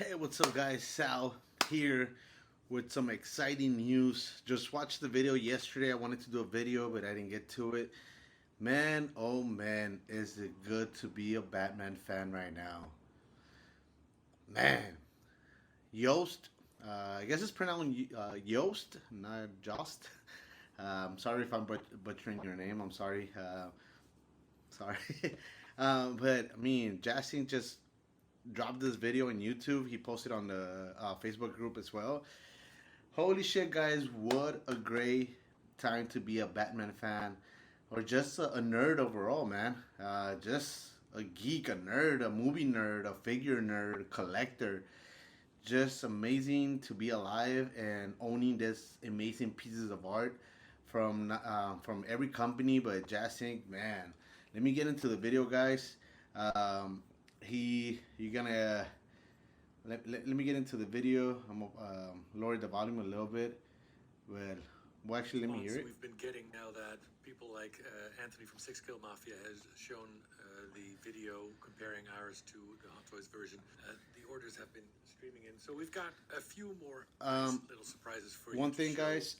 Hey, what's up, guys? Sal here with some exciting news. Just watched the video yesterday. I wanted to do a video, but I didn't get to it. Man, oh man, is it good to be a Batman fan right now. Man, Yost, I guess it's pronounced Yost, not Jost. I'm sorry if I'm butchering your name. I'm sorry. Sorry. But I mean, Jazzinc just dropped this video on YouTube. He posted on the Facebook group as well. Holy shit, guys! What a great time to be a Batman fan, or just a nerd overall, man. Just a geek, a nerd, a movie nerd, a figure nerd, a collector. Just amazing to be alive and owning this amazing pieces of art from every company. But Jazzinc, man, let me get into the video, guys. Um, you're gonna let me get into the video. I'm lower the volume a little bit. Well, actually, let me hear it. We've been getting now that people like Anthony from Six Kill Mafia has shown the video comparing ours to the Hot Toys version. The orders have been streaming in, so we've got a few more little surprises for you. One thing, guys,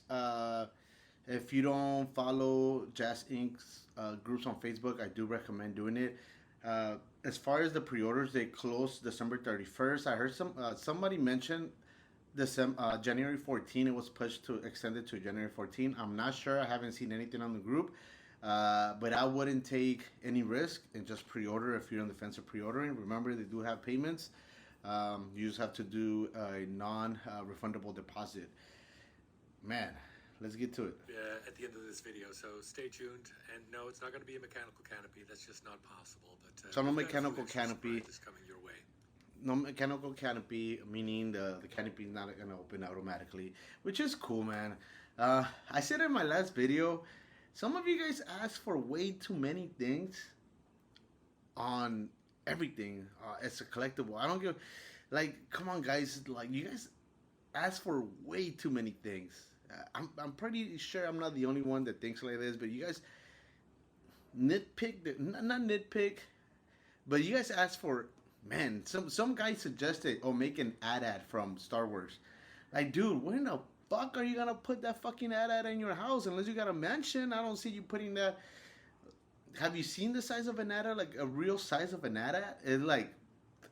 if you don't follow Jazz Inc.'s groups on Facebook, I do recommend doing it. As far as the pre-orders, they closed December 31st. I heard somebody mention January 14. It was pushed to extended to January 14. I'm not sure. I haven't seen anything on the group. But I wouldn't take any risk and just pre-order if you're on the fence of pre-ordering. Remember, they do have payments. You just have to do a non-refundable deposit. Man, let's get to it. At the end of this video, so stay tuned. And no, it's not going to be a mechanical canopy. That's just not possible. But so no mechanical canopy is coming your way. No mechanical canopy, meaning the canopy is not going to open automatically, which is cool, man. I said in my last video, some of you guys ask for way too many things on everything as a collectible. I don't give, like, come on, guys, like, you guys ask for way too many things. I'm pretty sure I'm not the only one that thinks like this, but you guys nitpick, not nitpick, but you guys ask for, man, some guy suggested, oh, make an ad from Star Wars. Like, dude, where in the fuck are you gonna put that fucking ad in your house? Unless you got a mansion, I don't see you putting that. Have you seen the size of an ad? Like a real size of an ad? It's like,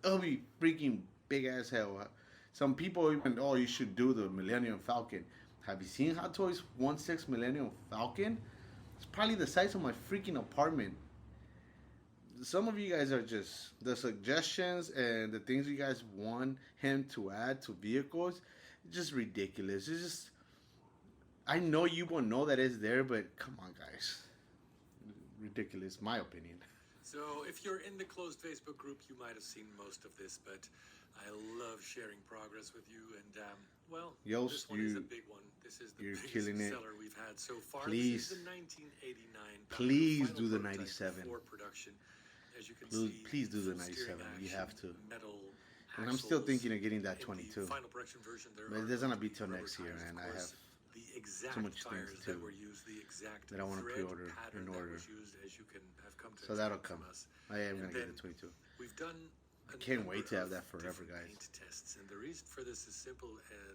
it'll be freaking big as hell. Some people even, oh, you should do the Millennium Falcon. Have you seen Hot Toys 1/6 Millennium Falcon? It's probably the size of my freaking apartment. Some of you guys are just, the suggestions and the things you guys want him to add to vehicles, it's just ridiculous. It's just, I know you won't know that it's there, but come on, guys. Ridiculous, my opinion. So if you're in the closed Facebook group, you might have seen most of this, but I love sharing progress with you. And well, this one is a big one. This is the biggest seller we've had so far. Please, this is the 1989. Please do the 97. For production. As you can see, please do the 97. You have to. Metal and I'm still thinking of getting that 22. Final production version, but it doesn't be till next year, and I have the exact too much things to that were used, the exact that I want to pre-order in order. Used, as you can have come to so that'll come. I am gonna get the 22. We've done. I can't wait to have that forever, guys. Tests, and the reason for this is simple.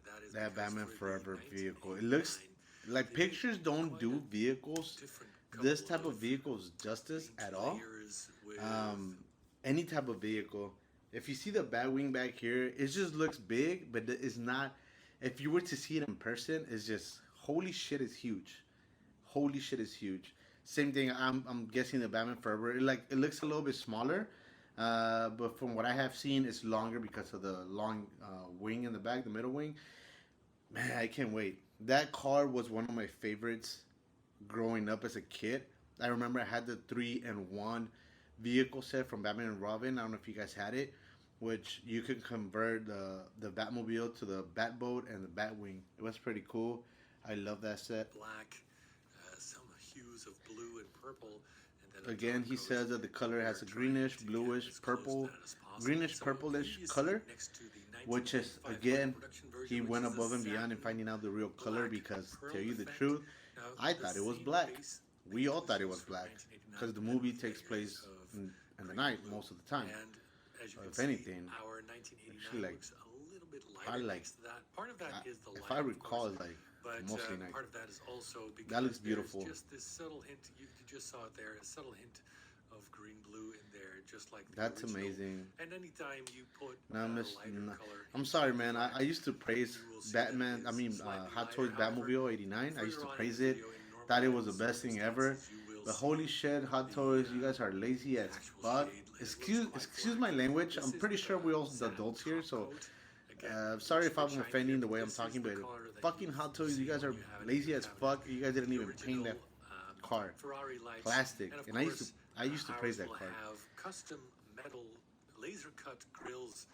That is that Batman Forever vehicle. It looks like pictures don't do vehicles, this type of vehicles, justice at all. Any type of vehicle. If you see the Batwing back here, it just looks big, but it's not. If you were to see it in person, it's just, holy shit, it's huge. Holy shit, is huge. Same thing. I'm guessing the Batman Forever. It looks a little bit smaller, but from what I have seen, it's longer because of the long wing in the back, the middle wing. Man, I can't wait. That car was one of my favorites growing up as a kid. I remember I had the 3-in-1 vehicle set from Batman and Robin. I don't know if you guys had it, which you could convert the Batmobile to the Batboat and the Batwing. It was pretty cool. I love that set. Black, some hues of blue and purple. And then again, he says that the color has a greenish, bluish, purple, greenish, purplish color, which is, again, he went above and beyond in finding out the real color, because, to tell you the truth, I thought it was black. We all thought it was black, because the movie takes place in the night most of the time. If anything, actually, like, bit Probably lighter like, next to that. Part of that is the if light, I of recall, course, it's like but mostly night. part of that is also because That looks there's beautiful. just this subtle hint. You just saw it there, a subtle hint of green blue in there, just like the That's original. amazing. And anytime you put No, a miss, lighter no. color, I'm into sorry, the man. I front, used to praise you will see that it Batman. I is mean, slightly Hot lighter. Toys However, Batmobile '89. I used further to on in praise the it. video, in Thought it normalized was the best thing ever. circumstances, you will But see holy shit, Hot Toys, you guys are lazy as actual fuck. shade. It looks Excuse, quite excuse black. my language. This I'm is pretty the sure we're all the satin adults here, top so coat. Again, sorry looks if a I'm bit shinier, offending the but way I'm this is talking, the but color that fucking you've Hot Toys, you seen guys when are you have it in lazy your as cabinet. fuck. You guys didn't The even paint that original car. Ferrari lights, Plastic, and of and course, I used to praise ours that will car. have custom metal laser cut grills.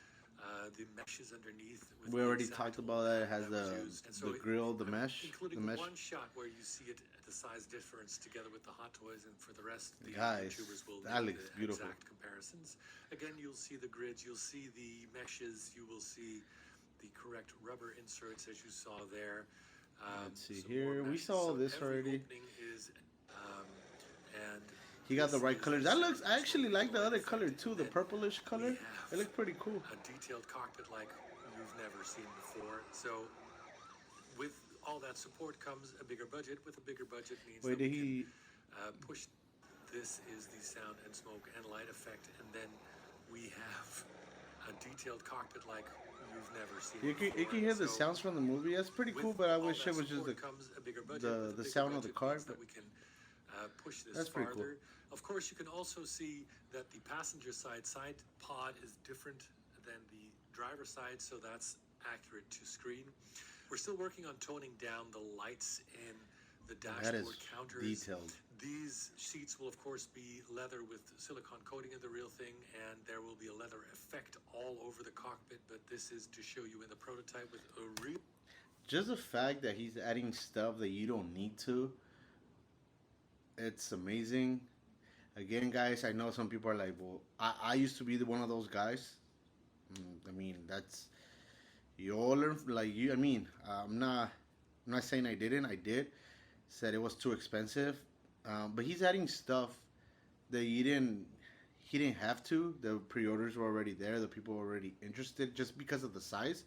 The meshes underneath. With We the already exact talked about that. It has was the used. And so the grill, the I'm mesh, including the mesh. one shot where you see it, the size difference together with the Hot Toys, and for the rest, the Guys, YouTubers will that make looks the beautiful. exact comparisons. Again, you'll see the grids, you'll see the meshes, you will see the correct rubber inserts as you saw there. Let's see some here. more We meshes. saw So this every already. opening is, and He got the this right is colors. the That looks. sound I and actually smoke like the light other effect. color And too. The then purplish we color. have It looked pretty cool. a detailed cockpit like you've never seen before. So with all that support comes a bigger budget. With a bigger budget means Wait, that we did he? can push. This is the sound and smoke and light effect, and then we have a detailed cockpit like you've never seen before. You can hear the So sounds from the movie. That's pretty cool. with But I all wish that it was just support comes a bigger budget. With a the bigger sound of the budget car. means But that we can push this that's pretty cool. farther. Of course, you can also see that the passenger side pod is different than the driver side, so that's accurate to screen. We're still working on toning down the lights in the that is dashboard counters. detailed. These seats will, of course, be leather with silicone coating of the real thing, and there will be a leather effect all over the cockpit, but this is to show you in the prototype with a real... Just the fact that he's adding stuff that you don't need to. It's amazing. Again, guys, I know some people are like, well, I used to be one of those guys. I mean, that's you all learn like you. I mean, I'm not saying I didn't. I did. Said it was too expensive, but he's adding stuff that you didn't. He didn't have to. The pre-orders were already there. The people were already interested just because of the size.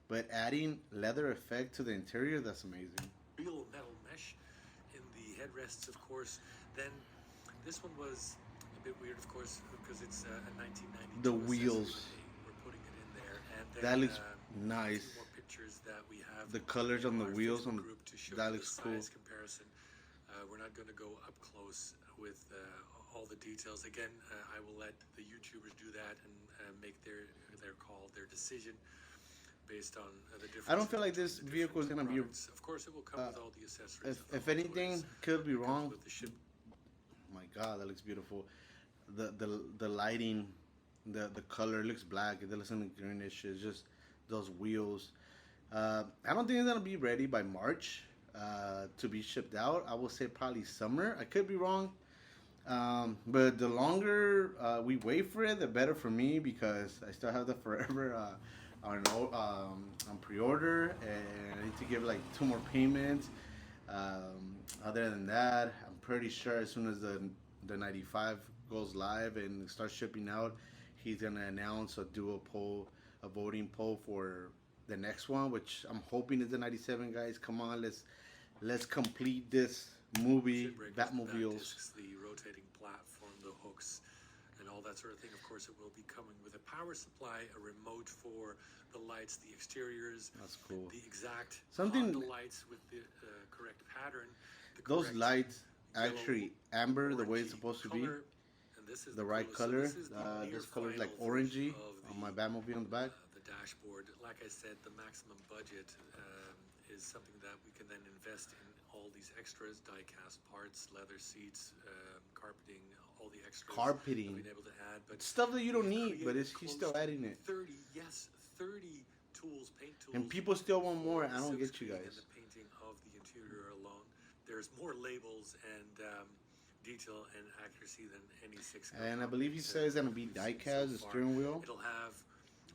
But adding leather effect to the interior, that's amazing. Real metal mesh in the headrests, of course. Then this one was a bit weird, of course, because it's a 1992. The wheels. We're putting it in there, and then, That looks two nice. more pictures that we have. The colors on the our wheels Facebook on group to show that you looks the cool. size comparison. We're not going to go up close with all the details. Again, I will let the YouTubers do that and make their call, their decision based on the difference. I don't feel like this vehicle is gonna be. Of course, it will come with all the accessories. If anything, could be wrong. With the ship. My God, that looks beautiful. The lighting, the color looks black. It doesn't look greenish. It's just those wheels. I don't think it's gonna be ready by March to be shipped out. I will say probably summer. I could be wrong. But the longer we wait for it, the better for me because I still have the forever on pre-order, and I need to give like 2 more payments. Other than that, I'm pretty sure as soon as the 95 goes live and starts shipping out, he's gonna announce a voting poll for the next one, which I'm hoping is the 97. Guys, come on, let's complete this movie, Batmobiles. Discs, the rotating platform, the hooks, and all that sort of thing. Of course, it will be coming with a power supply, a remote for the lights, the exteriors. That's cool. The exact Something. Honda lights with the correct pattern. Those correct lights yellow, actually amber the way it's orangey supposed to be. color, and this is The right coolest. color. So This color is like near final orangey version of on my Batmobile on the back. the dashboard. Like I said, the maximum budget is something that we can then invest in all these extras, die-cast parts, leather seats, carpeting, all the extras. Carpeting. We've been able to add, but Stuff that you don't we've need, but created he's close still to adding it. 30 tools, paint tools. And people still want more. for I don't the get you silkscreen guys. and the painting of the interior alone. There's more labels and detail and accuracy than any 6-scale. And I believe he says it's gonna be die-cast, the steering wheel. It'll have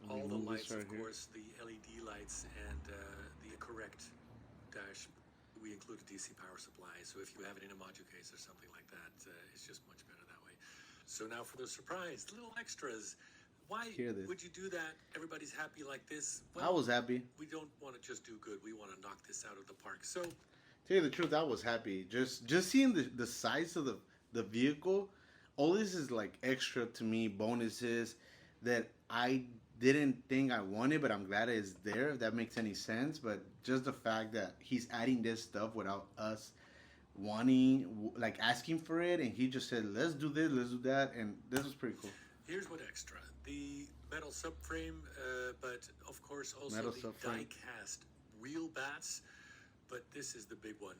Let me all the move lights, this right of here. course, the LED lights and the correct dash. We include a DC power supply, so if you have it in a module case or something like that, it's just much better that way. So now for the surprise, little extras. Why hear this. would you do that? Everybody's happy like this. I was happy. We don't want to just do good. We want to knock this out of the park. So, Tell you the truth, I was happy. Just seeing the size of the vehicle, all this is like extra to me, bonuses that I didn't think I wanted, but I'm glad it's there. If that makes any sense, but just the fact that he's adding this stuff without us wanting, like asking for it, and he just said, "Let's do this, let's do that," and this was pretty cool. here's what extra: the metal subframe, but of course also Metal the subframe. die-cast wheel bats. But this is the big one: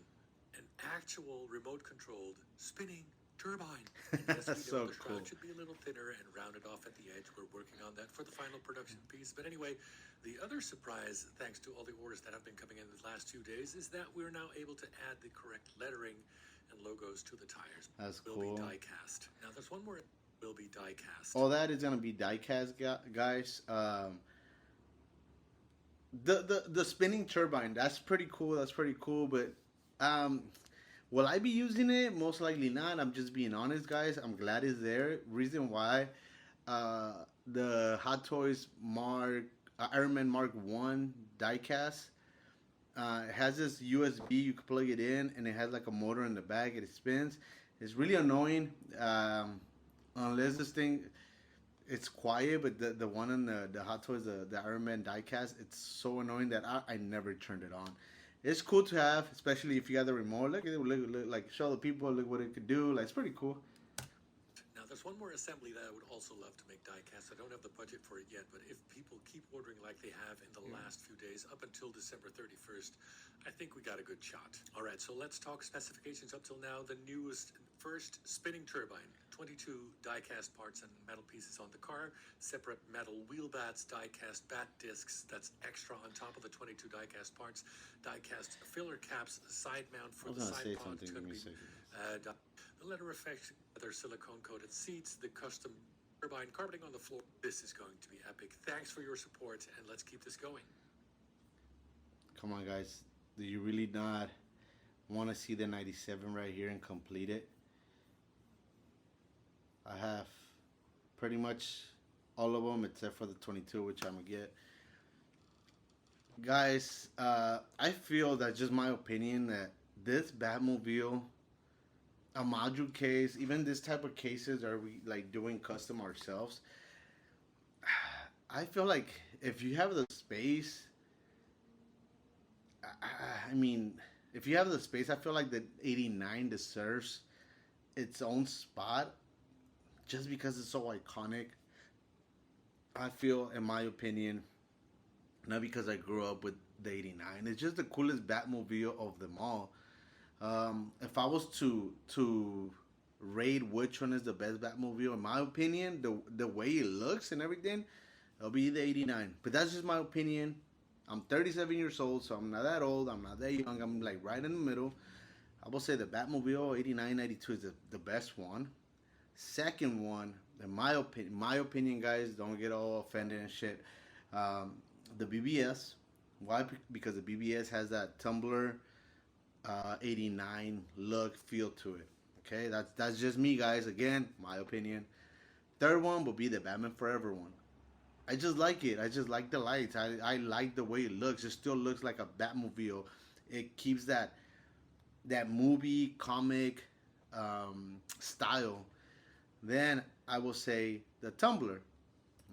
an actual remote-controlled spinning turbine. And yes, we know So the cool. shroud should be a little thinner and rounded off at the edge. We're working on that for the final production piece. But anyway, the other surprise, thanks to all the orders that have been coming in the last 2 days, is that we're now able to add the correct lettering and logos to the tires. That's Will cool. be die cast. Now there's one more. Will be die cast. All that is gonna be diecast, guys. The spinning turbine, that's pretty cool. That's pretty cool. But will I be using it? Most likely not. I'm just being honest, guys. I'm glad it's there. Reason why, the Hot Toys Iron Man Mark One diecast. It has this USB. You can plug it in, and it has like a motor in the back. It spins. It's really annoying. Unless this thing, it's quiet, but the one in the Hot Toys, the Iron Man diecast, it's so annoying that I never turned it on. It's cool to have, especially if you got the remote. Look at it, look, like show the people, look what it could do. Like it's pretty cool. Now, there's one more assembly that I would also love to make die-cast. I don't have the budget for it yet, but if people keep ordering like they have in the last few days up until December 31st, I think we got a good shot. All right, so let's talk specifications up till now. The newest, first spinning turbine, 22 die-cast parts and metal pieces on the car, separate metal wheel bats, die-cast bat discs, that's extra on top of the 22 die-cast parts, die-cast filler caps, side mount for the side pod. It's going to be the letter effect, other silicone-coated seats, the custom turbine carpeting on the floor. This is going to be epic. Thanks for your support, and let's keep this going. Come on, guys. Do you really not want to see the 97 right here and complete it? I have pretty much all of them except for the 22, which I'm going to get. Guys, I feel that's just my opinion that this Batmobile, a module case, even this type of cases, are we like doing custom ourselves? I feel like if you have the space, I mean, if you have the space, I feel like the 89 deserves its own spot just because it's so iconic. I feel, in my opinion, not because I grew up with the 89, it's just the coolest Batmobile of them all. If I was to rate which one is the best Batmobile, in my opinion, the way it looks and everything, it'll be the 89. But that's just my opinion. I'm 37 years old, so I'm not that old. I'm not that young. I'm like right in the middle. I will say the Batmobile 89, 92 is the best one. Second one, in my opinion, guys, don't get all offended and shit. The BBS. Why? Because the BBS has that Tumblr 89 look, feel to it. Okay, that's just me, guys. Again, my opinion. Third one will be the Batman Forever one. I just like it. I just like the lights. I like the way it looks. It still looks like a Batmobile. It keeps that movie comic style. Then I will say the Tumblr.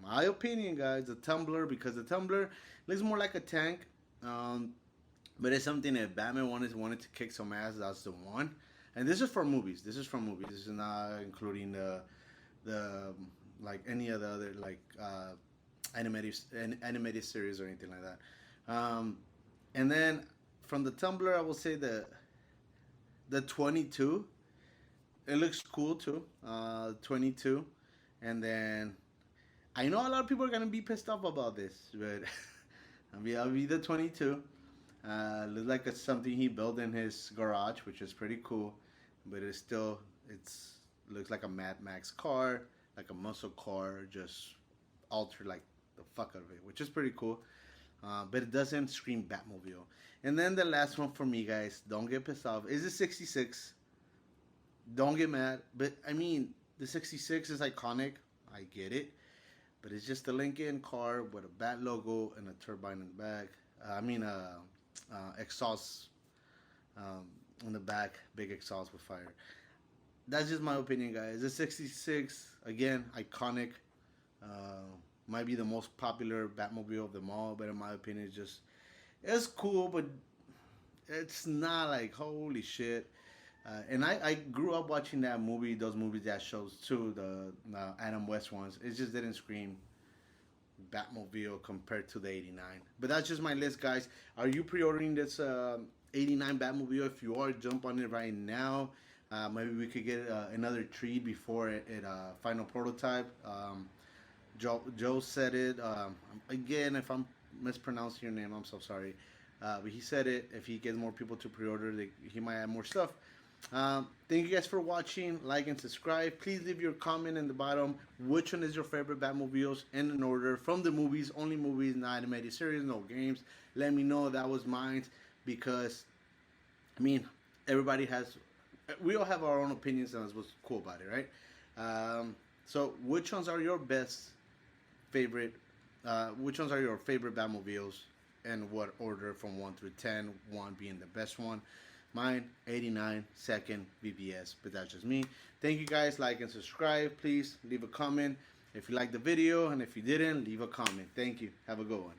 My opinion, guys, the Tumblr, because the Tumblr looks more like a tank. But it's something that Batman wanted to kick some ass. That's the one. And this is for movies. This is not including the like any of the other like animated series or anything like that. And then from the Tumblr, I will say the 22. It looks cool too. 22, and then I know a lot of people are gonna be pissed off about this, but I'll be the 22. Looks like it's something he built in his garage, which is pretty cool. But it's looks like a Mad Max car, like a muscle car, just altered like the fuck out of it, which is pretty cool. But it doesn't scream Batmobile. And then the last one for me, guys, don't get pissed off, is the 66. Don't get mad, but I mean, the 66 is iconic. I get it. but it's just a Lincoln car with a bat logo and a turbine in the back. Exhaust um, in the back, big exhaust with fire. That's just my opinion, guys. The 66, again, iconic. Uh, might be the most popular Batmobile of them all, but in my opinion, it's cool, but it's not like holy shit. And I grew up watching that movie, those movies, that shows too, the Adam West ones. It just didn't scream Batmobile compared to the 89. But that's just my list, guys. Are you pre-ordering this 89 Batmobile? If you are, jump on it right now. Maybe we could get another treat before it final prototype. Joe said it. Again, if I'm mispronouncing your name, I'm so sorry. But he said it. If he gets more people to pre-order, he might add more stuff. Thank you guys for watching. Like and subscribe. Please leave your comment in the bottom. Which one is your favorite Batmobiles in an order from the movies? Only movies, not animated series, no games. Let me know. That was mine because, I mean, everybody has. We all have our own opinions, and that's what's cool about it, right? So, which ones are your best favorite? Which ones are your favorite Batmobiles, and what order from 1 through 10? 1 being the best one. Mine, 89, second, BBS, but that's just me. Thank you guys. Like and subscribe. Please leave a comment if you liked the video, and if you didn't, leave a comment. Thank you. Have a good one.